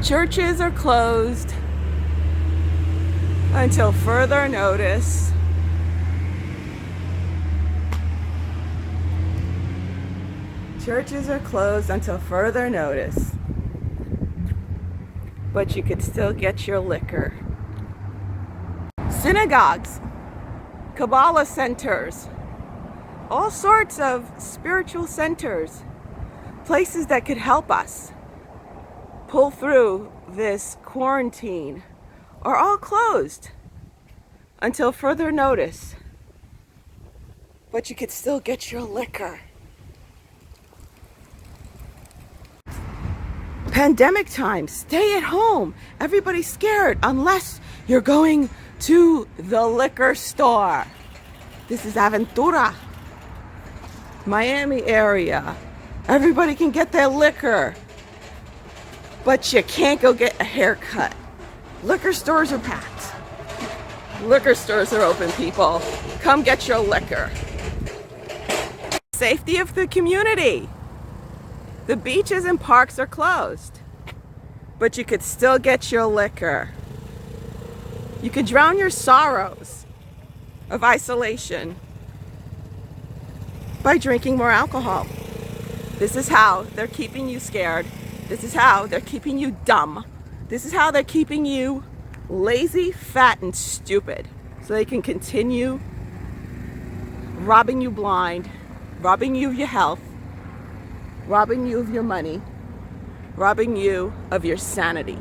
Churches are closed until further notice. Churches are closed until further notice. But you could still get your liquor. Synagogues, Kabbalah centers, all sorts of spiritual centers, places that could help us pull through this quarantine, are all closed until further notice. But you could still get your liquor. Pandemic time, stay at home. Everybody's scared unless you're going to the liquor store. This is Aventura, Miami area. Everybody can get their liquor, but you can't go get a haircut. Liquor stores are packed. Liquor stores are open, people. Come get your liquor. Safety of the community. The beaches and parks are closed, but you could still get your liquor. You could drown your sorrows of isolation by drinking more alcohol. This is how they're keeping you scared. This is how they're keeping you dumb. This is how they're keeping you lazy, fat, and stupid, so they can continue robbing you blind, robbing you of your health, robbing you of your money, robbing you of your sanity.